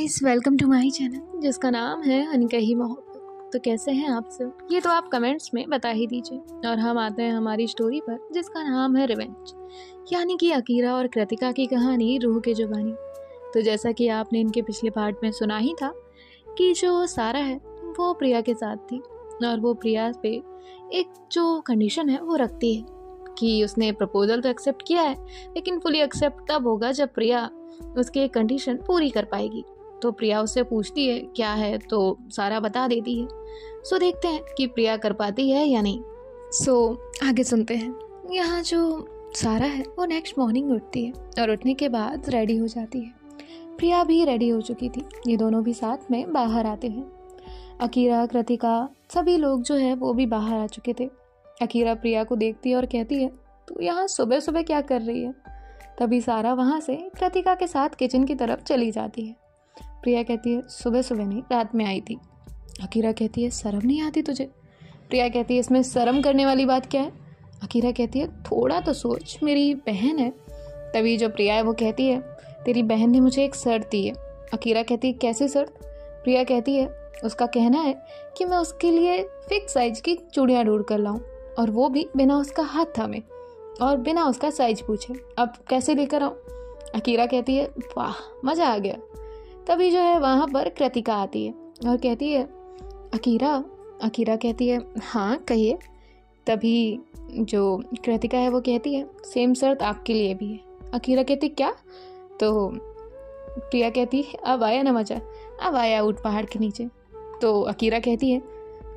Guys, welcome to my channel जिसका नाम है अनकही मोहब्बत। तो कैसे हैं आप सब? ये तो आप कमेंट्स में बता ही दीजिए। और हम आते हैं हमारी स्टोरी पर जिसका नाम है रिवेंज, यानी कि अकीरा और कृतिका की कहानी रूह के जुबानी। तो जैसा कि आपने इनके पिछले पार्ट में सुना ही था कि जो सारा है वो प्रिया के साथ थी और वो प्रिया पे एक जो कंडीशन है वो रखती है कि उसने प्रपोजल तो एक्सेप्ट किया है, लेकिन फुली एक्सेप्ट तब होगा जब प्रिया उसकी एक कंडीशन पूरी कर पाएगी। तो प्रिया उससे पूछती है क्या है, तो सारा बता देती है। सो देखते हैं कि प्रिया कर पाती है या नहीं। सो आगे सुनते हैं। यहाँ जो सारा है वो नेक्स्ट मॉर्निंग उठती है और उठने के बाद रेडी हो जाती है। प्रिया भी रेडी हो चुकी थी। ये दोनों भी साथ में बाहर आते हैं। अकीरा, कृतिका, सभी लोग जो है वो भी बाहर आ चुके थे। अकीरा प्रिया को देखती है और कहती है, तू यहाँ सुबह सुबह क्या कर रही है? तभी सारा वहाँ से कृतिका के साथ किचन की तरफ चली जाती है। प्रिया कहती है, सुबह सुबह नहीं, रात में आई थी। अकीरा कहती है, शर्म नहीं आती तुझे? प्रिया कहती है, इसमें शर्म करने वाली बात क्या है? अकीरा कहती है, थोड़ा तो सोच, मेरी बहन है। तभी जो प्रिया है वो कहती है, तेरी बहन ने मुझे एक शर्त दी है। अकीरा कहती है, कैसी शर्त? प्रिया कहती है, उसका कहना है कि मैं उसके लिए फिक्स साइज की चूड़ियाँ ढूंढ कर लाऊं, और वो भी बिना उसका हाथ थामे और बिना उसका साइज पूछे। अब कैसे लेकर आऊं? अकीरा कहती है, वाह, मज़ा आ गया। तभी जो है वहाँ पर कृतिका आती है और कहती है, अकीरा कहती है, हाँ कहिए। तभी जो कृतिका है वो कहती है, सेम शर्त आपके लिए भी है। अकीरा कहती, क्या? तो प्रिया कहती है, अब आया ना मजा, अब आया ऊँट पहाड़ के नीचे। तो अकीरा कहती है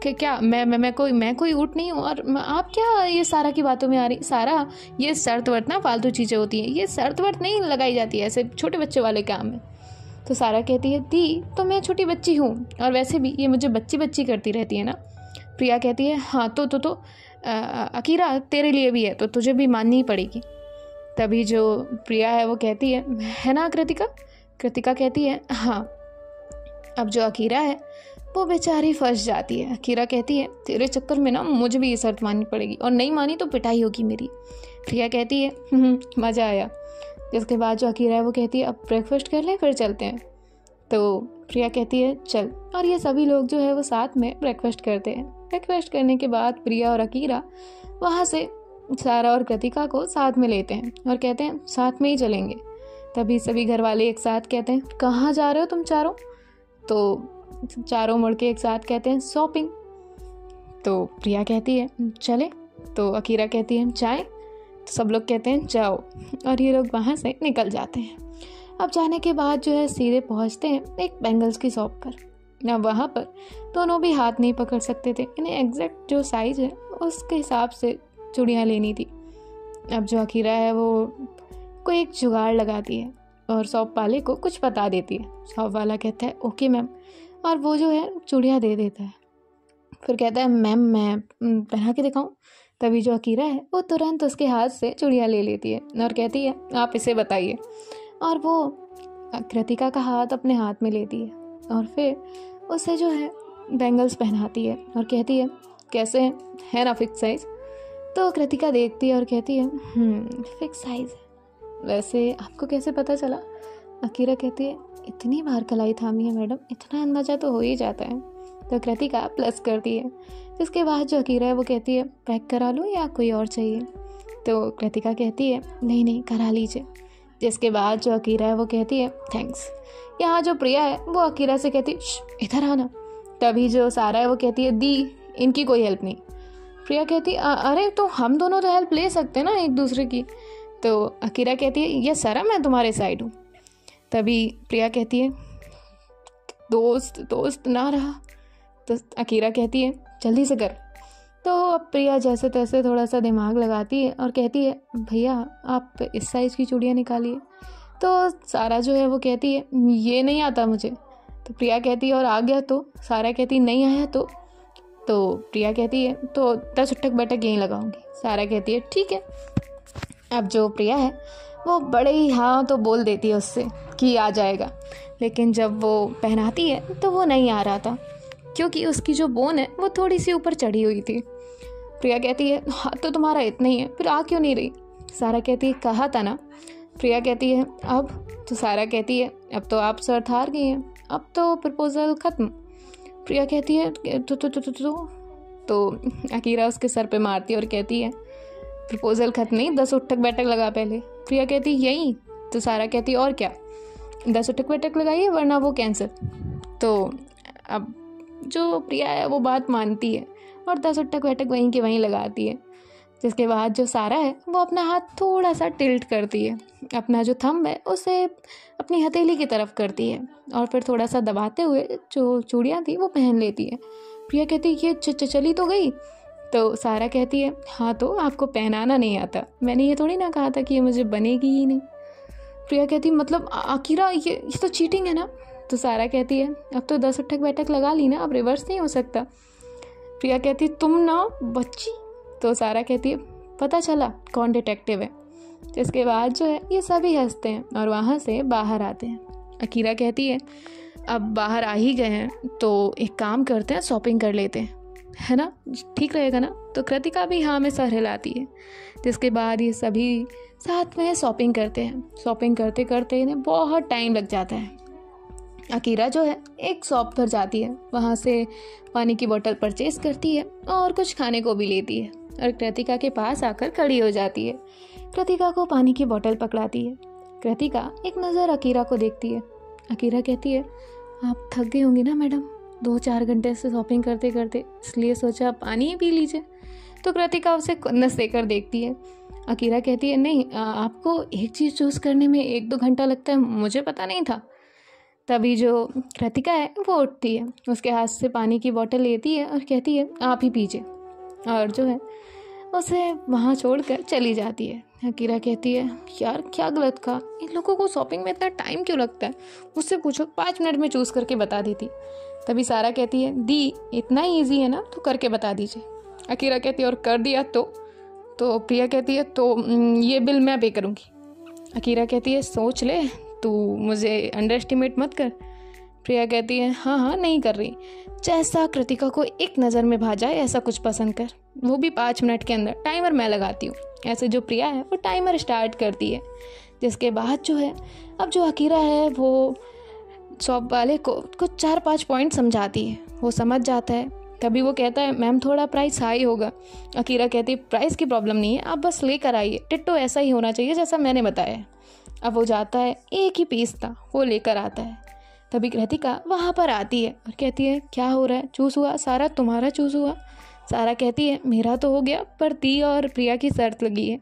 कि क्या मैं कोई ऊँट नहीं हूँ, और आप क्या ये सारा की बातों में आ रही? सारा, ये शर्त वर्त ना फालतू चीज़ें होती हैं, ये शर्त वर्त नहीं लगाई जाती है, ऐसे छोटे बच्चे वाले काम है। तो सारा कहती है, दी तो मैं छोटी बच्ची हूँ, और वैसे भी ये मुझे बच्ची बच्ची करती रहती है ना। प्रिया कहती है, हाँ तो अकीरा तेरे लिए भी है, तो तुझे भी माननी ही पड़ेगी। तभी जो प्रिया है वो कहती है ना कृतिका? कृतिका कहती है, हाँ। अब जो अकीरा है वो बेचारी फंस जाती है। अकीरा कहती है, तेरे चक्कर में ना मुझे भी ये शर्त माननी पड़ेगी, और नहीं मानी तो पिटाई होगी मेरी। प्रिया कहती है, मज़ा आया। जिसके बाद जो अकीरा है वो कहती है, अब ब्रेकफास्ट कर लें फिर चलते हैं। तो प्रिया कहती है, चल। और ये सभी लोग जो है वो साथ में ब्रेकफास्ट करते हैं। ब्रेकफास्ट करने के बाद प्रिया और अकीरा वहाँ से सारा और कृतिका को साथ में लेते हैं और कहते हैं साथ में ही चलेंगे। तभी सभी घर वाले एक साथ कहते हैं, कहाँ जा रहे हो तुम चारों? तो चारों मुड़ के एक साथ कहते हैं, शॉपिंग। तो प्रिया कहती है, चले। तो अकीरा कहती है, जाएं? तो सब लोग कहते हैं, जाओ। और ये लोग वहाँ से निकल जाते हैं। अब जाने के बाद जो है सीधे पहुँचते हैं एक बैंगल्स की शॉप पर। अब वहाँ पर दोनों भी हाथ नहीं पकड़ सकते थे, इन्हें एग्जैक्ट जो साइज़ है उसके हिसाब से चूड़ियाँ लेनी थी। अब जो अकीरा है वो कोई एक जुगाड़ लगाती है और शॉप वाले को कुछ बता देती है। शॉप वाला कहता है, ओके मैम, और वो जो है चूड़ियाँ दे देता है। फिर कहता है, मैम मैं पहना के दिखाऊं? तभी जो अकीरा है वो तुरंत उसके हाथ से चूड़ियाँ ले लेती है और कहती है, आप इसे बताइए। और वो कृतिका का हाथ अपने हाथ में लेती है और फिर उसे जो है बैंगल्स पहनाती है और कहती है, कैसे है ना फिक्स साइज? तो कृतिका देखती है और कहती है, फिक्स साइज है। वैसे आपको कैसे पता चला? अकीरा कहती है, इतनी बार कलाई थामी है मैडम, इतना अंदाजा तो हो ही जाता है। तो कृतिका प्लस करती है। जिसके बाद जो अकीरा है वो कहती है, पैक करा लूँ या कोई और चाहिए? तो कृतिका कहती है, नहीं करा लीजिए। जिसके बाद जो अकीरा है वो कहती है, थैंक्स। यहाँ जो प्रिया है वो अकीरा से कहती है, इधर आना। तभी जो सारा है वो कहती है, दी इनकी कोई हेल्प नहीं। प्रिया कहती है, अरे तो हम दोनों तो हेल्प ले सकते हैं ना एक दूसरे की। तो अकीरा कहती है, ये सारा मैं तुम्हारे साइड हूँ। तभी प्रिया कहती है, दोस्त ना रहा। तो अकीरा कहती है, जल्दी से कर। तो अब प्रिया जैसे तैसे थोड़ा सा दिमाग लगाती है और कहती है, भैया आप इस साइज़ की चूड़ियाँ निकालिए। तो सारा जो है वो कहती है, ये नहीं आता मुझे। तो प्रिया कहती है, और आ गया तो? सारा कहती है, नहीं आया तो? प्रिया कहती है, तो 10 उठक बैठक यहीं लगाऊंगी। सारा कहती है, ठीक है। अब जो प्रिया है वो बड़े ही हाँ तो बोल देती है उससे कि आ जाएगा, लेकिन जब वो पहनाती है तो वो नहीं आ रहा था, क्योंकि उसकी जो बोन है वो थोड़ी सी ऊपर चढ़ी हुई थी। प्रिया कहती है, हाँ तो तुम्हारा इतना ही है, फिर आ क्यों नहीं रही? सारा कहती है, कहा था ना। प्रिया कहती है, अब? तो सारा कहती है, अब तो आप शर्त हार गई हैं, अब तो प्रपोजल ख़त्म। प्रिया कहती है तो अकीरा उसके सर पे मारती है और कहती है प्रपोजल ख़त्म नहीं, 10 उठक बैठक लगा पहले। प्रिया कहती है यही। तो सारा कहती है और क्या, 10 उठक बैठक लगाइए वरना वो कैंसिल। तो अब जो प्रिया है वो बात मानती है और 10 उठक बैठक वहीं के वहीं लगाती है। जिसके बाद जो सारा है वो अपना हाथ थोड़ा सा टिल्ट करती है, अपना जो थंब है उसे अपनी हथेली की तरफ करती है और फिर थोड़ा सा दबाते हुए जो चूड़ियाँ थी वो पहन लेती है। प्रिया कहती है ये चली तो गई। तो सारा कहती है हाँ तो आपको पहनाना नहीं आता, मैंने ये थोड़ी ना कहा था कि ये मुझे बनेगी ही नहीं। प्रिया कहती मतलब अकीरा ये तो चीटिंग है ना। तो सारा कहती है अब तो 10 उठक बैठक लगा ली ना, अब रिवर्स नहीं हो सकता। प्रिया कहती तुम ना बच्ची। तो सारा कहती है पता चला कौन डिटेक्टिव है। इसके बाद जो है ये सभी हंसते हैं और वहाँ से बाहर आते हैं। अकीरा कहती है अब बाहर आ ही गए हैं तो एक काम करते हैं, शॉपिंग कर लेते हैं, है ना, ठीक रहेगा ना। तो कृतिका भी हाँ में सर हिलाती है। जिसके बाद ये सभी साथ में शॉपिंग करते हैं। शॉपिंग करते करते इन्हें बहुत टाइम लग जाता है। अकीरा जो है एक शॉप पर जाती है, वहाँ से पानी की बोतल परचेज करती है और कुछ खाने को भी लेती है और कृतिका के पास आकर खड़ी हो जाती है। कृतिका को पानी की बोतल पकड़ाती है। कृतिका एक नज़र अकीरा को देखती है। अकीरा कहती है आप थक गई होंगी ना मैडम, 2-4 घंटे से शॉपिंग करते करते, इसलिए सोचा पानी ही पी लीजिए। तो कृतिका उसे खुन्नस देकर देखती है। अकीरा कहती है नहीं आपको एक चीज़ चूज़ करने में 1-2 घंटा लगता है, मुझे पता नहीं था। तभी जो कृतिका है वो उठती है, उसके हाथ से पानी की बोतल लेती है और कहती है आप ही पीजिए, और जो है उसे वहाँ छोड़कर चली जाती है। अकीरा कहती है यार क्या गलत कहा, इन लोगों को शॉपिंग में इतना टाइम क्यों लगता है, मुझसे पूछो 5 मिनट में चूज़ करके बता देती। तभी सारा कहती है दी इतना ही ईजी है ना तो करके बता दीजिए। अकीरा कहती है और कर दिया तो प्रिया कहती है तो ये बिल मैं पे करूँगी। अकीरा कहती है सोच ले, तू मुझे अंडर एस्टिमेट मत कर। प्रिया कहती है हाँ नहीं कर रही, जैसा कृतिका को एक नज़र में भा जाए ऐसा कुछ पसंद कर, वो भी 5 मिनट के अंदर, टाइमर मैं लगाती हूँ। ऐसे जो प्रिया है वो टाइमर स्टार्ट करती है। जिसके बाद जो है अब जो अकीरा है वो शॉप वाले को कुछ 4-5 पॉइंट समझाती है, वो समझ जाता है। तभी वो कहता है मैम थोड़ा प्राइस हाई होगा। अकीरा कहती है प्राइस की प्रॉब्लम नहीं है, आप बस लेकर आइए, टिट्टो ऐसा ही होना चाहिए जैसा मैंने बताया। अब वो जाता है, एक ही पीस था वो लेकर आता है। तभी कृतिका वहाँ पर आती है और कहती है क्या हो रहा है, चूज़ हुआ सारा, तुम्हारा चूज़ हुआ। सारा कहती है मेरा तो हो गया पर दी और प्रिया की शर्त लगी है।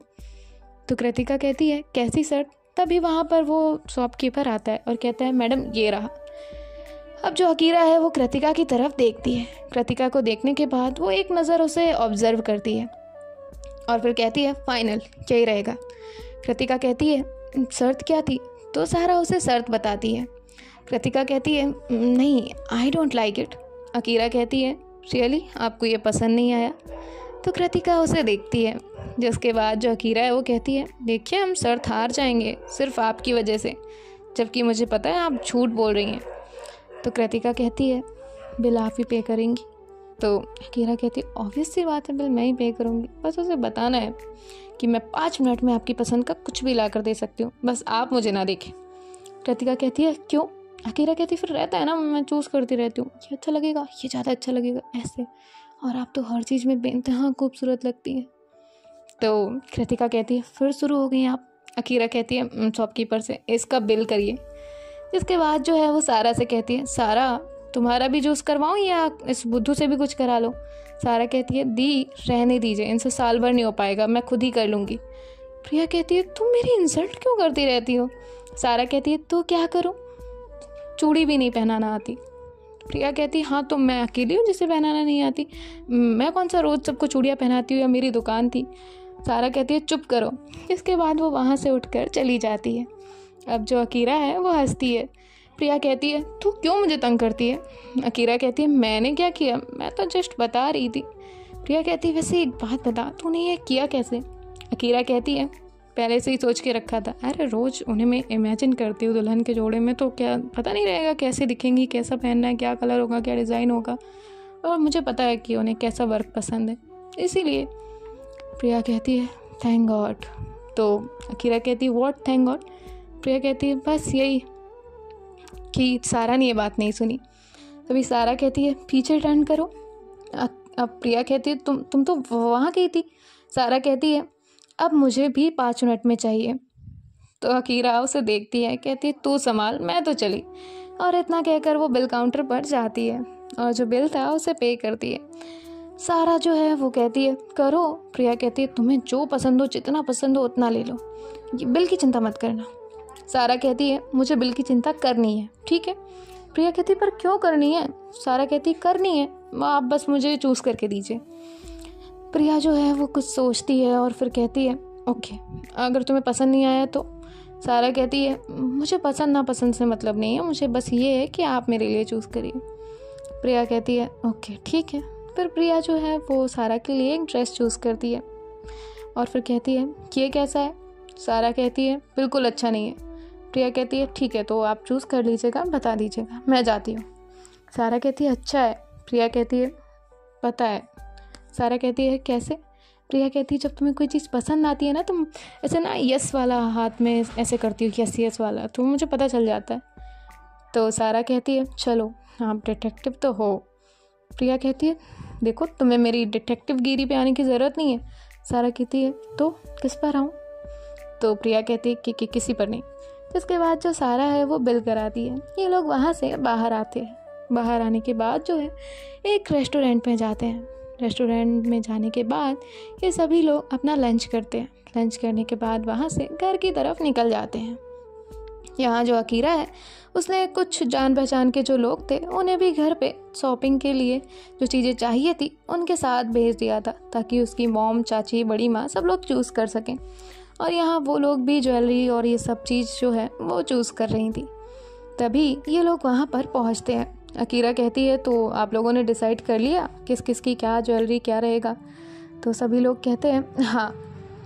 तो कृतिका कहती है कैसी शर्त। तभी वहाँ पर वो शॉपकीपर आता है और कहता है मैडम ये रहा। अब जो अकीरा है वो कृतिका की तरफ देखती है। कृतिका को देखने के बाद वो एक नज़र उसे ऑब्जर्व करती है और फिर कहती है फाइनल यही रहेगा। कृतिका कहती है शर्त क्या थी। तो सारा उसे शर्त बताती है। कृतिका कहती है नहीं I don't like it. Akira कहती है रियली आपको ये पसंद नहीं आया। तो कृतिका उसे देखती है। जिसके बाद जो अकीरा है वो कहती है देखिए हम शर्त हार जाएंगे सिर्फ आपकी वजह से, जबकि मुझे पता है आप झूठ बोल रही हैं। तो कृतिका कहती है बिल आप ही पे करेंगी। तो अकीरा कहती है ऑब्वियस सी बात है बिल मैं ही पे करूँगी, बस उसे बताना है कि मैं 5 मिनट में आपकी पसंद का कुछ भी ला कर दे सकती हूँ, बस आप मुझे ना देखें। कृतिका कहती है क्यों। अकीरा कहती फिर रहता है ना मैं चूज़ करती रहती हूँ, ये अच्छा लगेगा ये ज़्यादा अच्छा लगेगा ऐसे, और आप तो हर चीज़ में बेइंतहा खूबसूरत लगती हैं। तो कृतिका कहती है फिर शुरू हो गई आप। अकीरा कहती है शॉपकीपर से इसका बिल करिए। इसके बाद जो है वो सारा से कहती है सारा तुम्हारा भी जूस करवाऊँ या इस बुद्धू से भी कुछ करा लो। सारा कहती है दी रहने दीजिए, इनसे साल भर नहीं हो पाएगा, मैं खुद ही कर लूँगी। प्रिया कहती है तुम मेरी इंसल्ट क्यों करती रहती हो। सारा कहती है तो क्या करूँ, चूड़ी भी नहीं पहनाना आती। प्रिया कहती है हाँ तो मैं अकेली हूँ जिसे पहनाना नहीं आती, मैं कौन सा रोज़ सबको चूड़ियाँ पहनाती हूँ या मेरी दुकान थी। सारा कहती है चुप करो। इसके बाद वो वहाँ से उठकर चली जाती है। अब जो अकीरा है वो हंसती है। प्रिया कहती है तू क्यों मुझे तंग करती है। अकीरा कहती है मैंने क्या किया, मैं तो जस्ट बता रही थी। प्रिया कहती है वैसे एक बात बता तूने ये किया कैसे। अकीरा कहती है पहले से ही सोच के रखा था, अरे रोज़ उन्हें मैं इमेजिन करती हूँ दुल्हन के जोड़े में, तो क्या पता नहीं रहेगा कैसे दिखेंगी, कैसा पहनना है, क्या कलर होगा, क्या डिज़ाइन होगा, और मुझे पता है कि उन्हें कैसा वर्क पसंद है, इसीलिए। प्रिया कहती है थैंक गॉड। तो अकीरा कहती है व्हाट थैंक गॉड। प्रिया कहती है बस यही कि सारा ने ये बात नहीं सुनी। तभी सारा कहती है पीछे टर्न करो। अब प्रिया कहती है तुम तो वहाँ गई थी। सारा कहती है अब मुझे भी 5 मिनट में चाहिए। तो अकीरा उसे देखती है, कहती है तू संभाल, मैं तो चली। और इतना कहकर वो बिल काउंटर पर जाती है और जो बिल था उसे पे करती है। सारा जो है वो कहती है करो। प्रिया कहती है तुम्हें जो पसंद हो, जितना पसंद हो उतना ले लो, ये बिल की चिंता मत करना। सारा कहती है मुझे बिल की चिंता करनी है। ठीक है। प्रिया कहती है पर क्यों करनी है? सारा कहती है करनी है, आप बस मुझे चूज़ करके दीजिए। प्रिया जो है वो कुछ सोचती है और फिर कहती है ओके, अगर तुम्हें पसंद नहीं आया तो। सारा कहती है मुझे पसंद ना पसंद से मतलब नहीं है, मुझे बस ये है कि आप मेरे लिए चूज़ करिए। प्रिया कहती है ओके ठीक है। फिर प्रिया जो है वो सारा के लिए एक ड्रेस चूज़ करती है और फिर कहती है ये कैसा है? सारा कहती है बिल्कुल अच्छा नहीं है। प्रिया कहती है ठीक है, तो आप चूज़ कर लीजिएगा, बता दीजिएगा, मैं जाती हूँ। सारा कहती है अच्छा है। प्रिया कहती है पता है। सारा कहती है कैसे? प्रिया कहती है जब तुम्हें कोई चीज़ पसंद आती है ना, तुम ऐसे ना यस वाला हाथ में ऐसे करती हो, यस यस वाला, तो मुझे पता चल जाता है। तो सारा कहती है चलो आप डिटेक्टिव तो हो। प्रिया कहती है देखो तुम्हें मेरी डिटेक्टिव गिरी पे आने की ज़रूरत नहीं है। सारा कहती है तो किस पर आऊँ? तो प्रिया कहती है कि किसी पर नहीं। इसके बाद जो सारा है वो बिल कराती है। ये लोग वहाँ से बाहर आते हैं। बाहर आने के बाद जो है एक रेस्टोरेंट में जाते हैं। रेस्टोरेंट में जाने के बाद ये सभी लोग अपना लंच करते हैं। लंच करने के बाद वहाँ से घर की तरफ निकल जाते हैं। यहाँ जो अकीरा है उसने कुछ जान पहचान के जो लोग थे उन्हें भी घर पे शॉपिंग के लिए जो चीज़ें चाहिए थी उनके साथ भेज दिया था, ताकि उसकी मॉम, चाची, बड़ी माँ सब लोग चूज़ कर सकें। और यहाँ वो लोग भी ज्वेलरी और ये सब चीज़ जो है वो चूज़ कर रही थी। तभी ये लोग वहाँ पर पहुँचते हैं। अकीरा कहती है तो आप लोगों ने डिसाइड कर लिया किस किस की क्या ज्वेलरी क्या रहेगा? तो सभी लोग कहते हैं हाँ।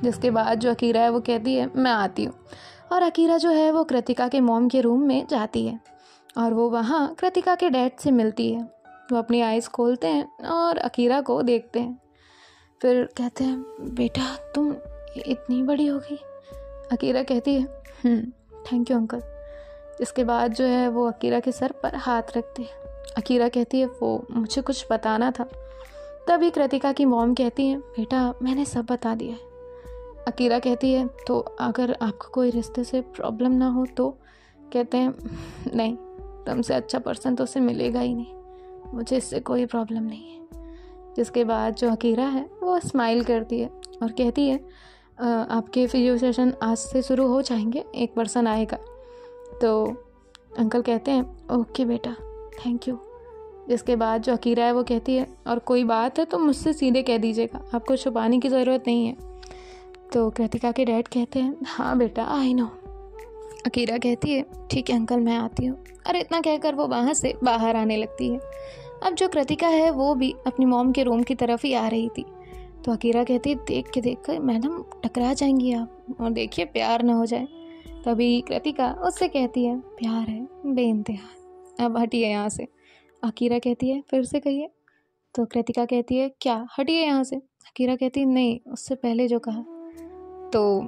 जिसके बाद जो अकीरा है वो कहती है मैं आती हूँ। और अकीरा जो है वो कृतिका के मॉम के रूम में जाती है और वो वहाँ कृतिका के डैड से मिलती है। वो अपनी आइज़ खोलते हैं और अकीरा को देखते हैं। फिर कहते हैं बेटा तुम इतनी बड़ी हो गई। अकीरा कहती है थैंक यू अंकल। इसके बाद जो है वो अकीरा के सर पर हाथ रखते हैं। अकीरा कहती है वो मुझे कुछ बताना था। तभी कृतिका की मॉम कहती है बेटा मैंने सब बता दिया है। अकीरा कहती है तो अगर आपको कोई रिश्ते से प्रॉब्लम ना हो तो? कहते हैं नहीं, तुमसे अच्छा पर्सन तो उसे मिलेगा ही नहीं, मुझे इससे कोई प्रॉब्लम नहीं है। जिसके बाद जो अकीरा है वो स्माइल करती है और कहती है आपके फिजियो सेशन आज से शुरू हो जाएंगे, एक पर्सन आएगा। तो अंकल कहते हैं ओके बेटा थैंक यू। जिसके बाद जो अकीरा है वो कहती है और कोई बात है तो मुझसे सीधे कह दीजिएगा, आपको छुपाने की ज़रूरत नहीं है। तो कृतिका के डैड कहते हैं हाँ बेटा आई नो। अकीरा कहती है ठीक है अंकल मैं आती हूँ। और इतना कहकर वो वहाँ से बाहर आने लगती है। अब जो कृतिका है वो भी अपनी मॉम के रूम की तरफ ही आ रही थी। तो अकीरा कहती है देख कर मैडम टकरा जाएंगी आप, और देखिए प्यार ना हो जाए। तभी कृतिका उससे कहती है प्यार है बेइंतहा, अब हटिए यहाँ से। अकीरा कहती है फिर से कहिए। तो कृतिका कहती है क्या हटिए यहाँ से? अकीरा कहती है नहीं, उससे पहले जो कहा। तो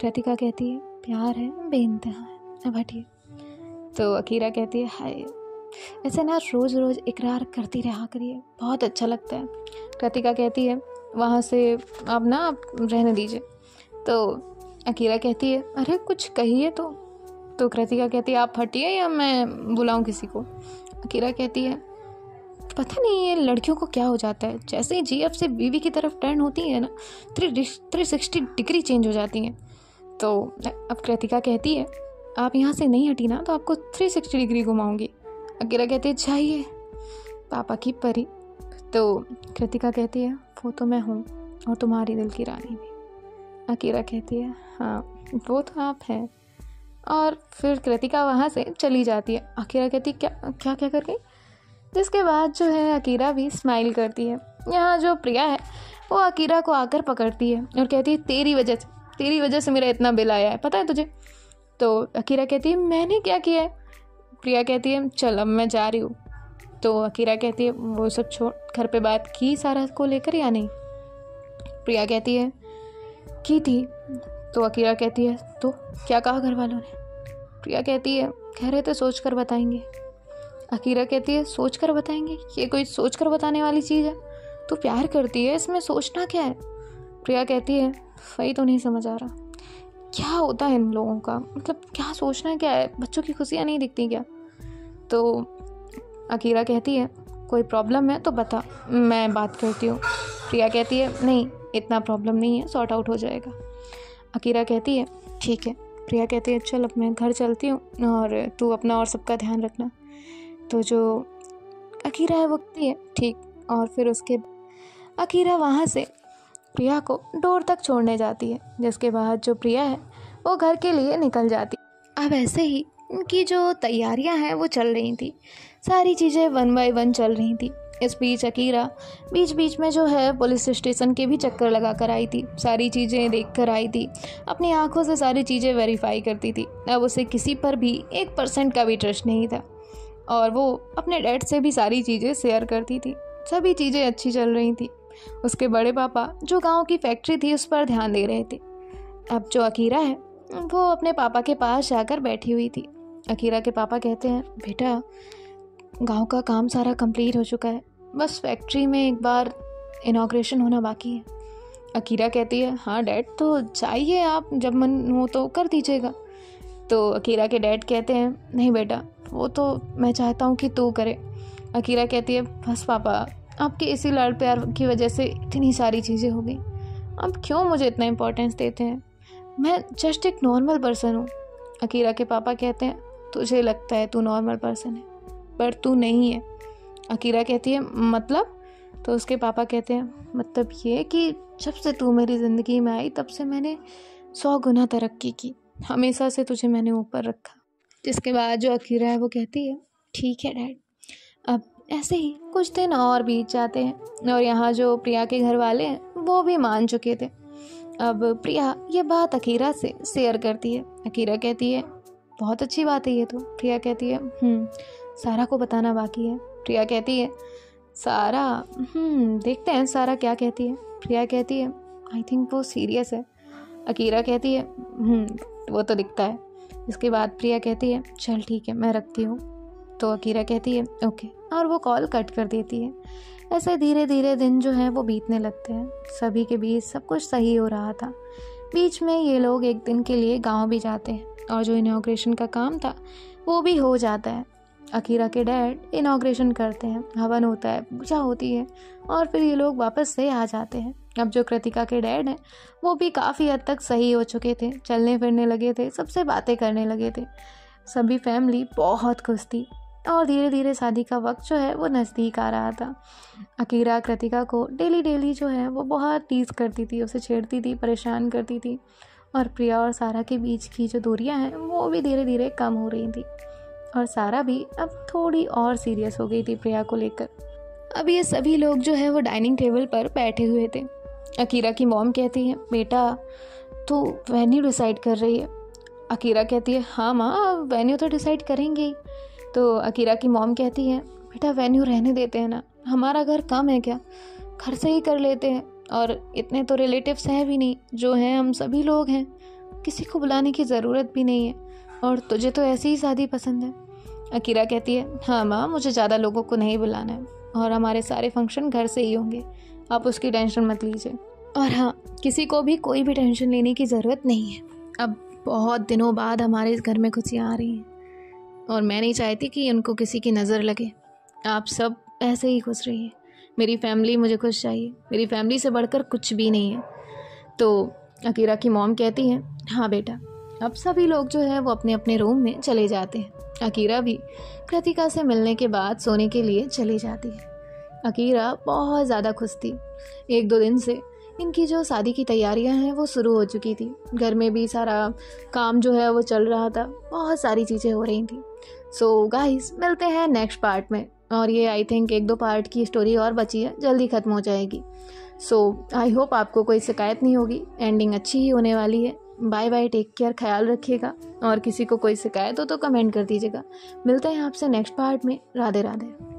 कृतिका कहती है प्यार है बेइंतहा, अब हटिए। तो अकीरा कहती है हाय ऐसे ना रोज़ रोज़ इकरार करती रहा करिए, बहुत अच्छा लगता है। कृतिका कहती है वहाँ से आप रहने दीजिए। तो अकीरा कहती है अरे कुछ कहिए तो कृतिका कहती है आप हटिए या मैं बुलाऊं किसी को? अकीरा कहती है पता नहीं ये लड़कियों को क्या हो जाता है, जैसे ही जीएफ से बीवी की तरफ टर्न होती है ना 360 डिग्री चेंज हो जाती हैं। तो अब कृतिका कहती है आप यहाँ से नहीं हटी ना तो आपको 360 डिग्री घुमाऊंगी। अकीरा कहती है चाहिए पापा की परी। तो कृतिका कहती है वो तो मैं हूँ और तुम्हारी दिल की रानी भी। अकीरा कहती है हाँ वो तो आप हैं। और फिर कृतिका वहाँ से चली जाती है। अकीरा कहती है क्या क्या कर गई? जिसके बाद जो है अकीरा भी स्माइल करती है। यहाँ जो प्रिया है वो अकीरा को आकर पकड़ती है और कहती है तेरी वजह से मेरा इतना बिल आया है, पता है तुझे? तो अकीरा कहती है मैंने क्या किया है? प्रिया कहती है चल अब मैं जा रही हूँ। तो अकीरा कहती है वो सब छोड़, घर पे बात की सारा को लेकर या नहीं? प्रिया कहती है की थी। तो अकीरा कहती है तो क्या कहा घर वालों ने? प्रिया कहती है कह रहे थे सोच कर बताएंगे। अकीरा कहती है सोच कर बताएंगे? ये कोई सोच कर बताने वाली चीज़ है? तू प्यार करती है, इसमें सोचना क्या है? प्रिया कहती है वही तो नहीं समझ आ रहा, क्या होता है इन लोगों का, मतलब क्या सोचना क्या है, बच्चों की खुशियाँ नहीं दिखती क्या? तो अकीरा कहती है कोई प्रॉब्लम है तो बता, मैं बात करती हूँ। प्रिया कहती है नहीं, इतना प्रॉब्लम नहीं है, सॉर्ट आउट हो जाएगा। अकीरा कहती है ठीक है। प्रिया कहती है चल अब मैं घर चलती हूँ और तू अपना और सबका ध्यान रखना। तो जो अकीरा है वो कहती है ठीक, और फिर उसके अकीरा वहाँ से प्रिया को डोर तक छोड़ने जाती है, जिसके बाद जो प्रिया है वो घर के लिए निकल जाती। अब ऐसे ही उनकी जो तैयारियां हैं वो चल रही थी, सारी चीज़ें 1 बाय 1 चल रही थी। इस बीच अकीरा बीच बीच में जो है पुलिस स्टेशन के भी चक्कर लगा कर आई थी, सारी चीज़ें देख कर आई थी, अपनी आंखों से सारी चीज़ें वेरीफाई करती थी। अब उसे किसी पर भी 1% का भी ट्रस्ट नहीं था और वो अपने डैड से भी सारी चीज़ें शेयर करती थी, सभी चीज़ें अच्छी चल रही थी। उसके बड़े पापा जो गांव की फैक्ट्री थी उस पर ध्यान दे रहे थे। अब जो अकीरा है वो अपने पापा के पास जाकर बैठी हुई थी। अकीरा के पापा कहते हैं बेटा गांव का काम सारा कंप्लीट हो चुका है, बस फैक्ट्री में एक बार इनॉग्रेशन होना बाकी है। अकीरा कहती है हाँ डैड, तो चाहिए आप जब मन हो तो कर दीजिएगा। तो अकीरा के डैड कहते हैं नहीं बेटा, वो तो मैं चाहता हूँ कि तू करे। अकीरा कहती है बस पापा, आपके इसी लाड़ प्यार की वजह से इतनी सारी चीज़ें हो गई, आप क्यों मुझे इतना इम्पोर्टेंस देते हैं, मैं जस्ट एक नॉर्मल पर्सन हूँ। अकीरा के पापा कहते हैं तुझे लगता है तू नॉर्मल पर्सन है पर तू नहीं है। अकीरा कहती है मतलब? तो उसके पापा कहते हैं मतलब ये कि जब से तू मेरी ज़िंदगी में आई तब से मैंने 100 गुना तरक्की की, हमेशा से तुझे मैंने ऊपर रखा। जिसके बाद जो अकीरा है वो कहती है ठीक है डैड। अब ऐसे ही कुछ दिन और बीत जाते हैं और यहाँ जो प्रिया के घर वाले हैं वो भी मान चुके थे। अब प्रिया ये बात अकीरा से शेयर करती है। अकीरा कहती है बहुत अच्छी बात है ये तो। प्रिया कहती है सारा को बताना बाकी है। प्रिया कहती है सारा देखते हैं सारा क्या कहती है। प्रिया कहती है आई थिंक वो सीरियस है। अकीरा कहती है वो तो दिखता है। इसके बाद प्रिया कहती है चल ठीक है मैं रखती हूँ। तो अकीरा कहती है ओके, और वो कॉल कट कर देती है। ऐसे धीरे धीरे दिन जो है वो बीतने लगते हैं, सभी के बीच सब कुछ सही हो रहा था। बीच में ये लोग एक दिन के लिए गांव भी जाते हैं और जो इनॉग्रेशन का काम था वो भी हो जाता है। अकीरा के डैड इनॉग्रेशन करते हैं, हवन होता है, पूजा होती है और फिर ये लोग वापस से आ जाते हैं। अब जो कृतिका के डैड हैं वो भी काफ़ी हद तक सही हो चुके थे, चलने फिरने लगे थे, सबसे बातें करने लगे थे। सभी फैमिली बहुत खुश थी और धीरे धीरे शादी का वक्त जो है वो नज़दीक आ रहा था। अकीरा कृतिका को डेली जो है वो बहुत टीज़ करती थी, उसे छेड़ती थी, परेशान करती थी और प्रिया और सारा के बीच की जो दूरियां हैं वो भी धीरे धीरे कम हो रही थी और सारा भी अब थोड़ी और सीरियस हो गई थी प्रिया को लेकर। अब ये सभी लोग जो है वो डाइनिंग टेबल पर बैठे हुए थे। अकीरा की मॉम कहती है बेटा तो वेन्यू डिसाइड कर रही है। अकीरा कहती है हाँ माँ वेन्यू तो डिसाइड करेंगे ही। तो अकीरा की मॉम कहती है बेटा वेन्यू रहने देते हैं ना, हमारा घर कम है क्या, घर से ही कर लेते हैं और इतने तो रिलेटिव्स हैं भी नहीं, जो हैं हम सभी लोग हैं, किसी को बुलाने की ज़रूरत भी नहीं है और तुझे तो ऐसी ही शादी पसंद है। अकीरा कहती है हाँ माँ मुझे ज़्यादा लोगों को नहीं बुलाना है और हमारे सारे फंक्शन घर से ही होंगे, आप उसकी टेंशन मत लीजिए। और हाँ किसी को भी कोई भी टेंशन लेने की ज़रूरत नहीं है, अब बहुत दिनों बाद हमारे इस घर में खुशियाँ आ रही हैं और मैं नहीं चाहती कि उनको किसी की नज़र लगे, आप सब ऐसे ही खुश रहिए, मेरी फैमिली मुझे खुश चाहिए, मेरी फैमिली से बढ़कर कुछ भी नहीं है। तो अकीरा की मॉम कहती है हाँ बेटा। अब सभी लोग जो है वो अपने अपने रूम में चले जाते हैं। अकीरा भी कृतिका से मिलने के बाद सोने के लिए चली जाती है। अकीरा बहुत ज़्यादा खुश थी, 1-2 दिन से इनकी जो शादी की तैयारियां हैं वो शुरू हो चुकी थी, घर में भी सारा काम जो है वो चल रहा था, बहुत सारी चीज़ें हो रही थी। सो गाइस मिलते हैं नेक्स्ट पार्ट में और ये आई थिंक 1-2 पार्ट की स्टोरी और बची है, जल्दी ख़त्म हो जाएगी। सो आई होप आपको कोई शिकायत नहीं होगी, एंडिंग अच्छी ही होने वाली है। बाय बाय, टेक केयर, ख्याल रखिएगा और किसी को कोई शिकायत हो तो कमेंट कर दीजिएगा। मिलते हैं आपसे नेक्स्ट पार्ट में। राधे राधे।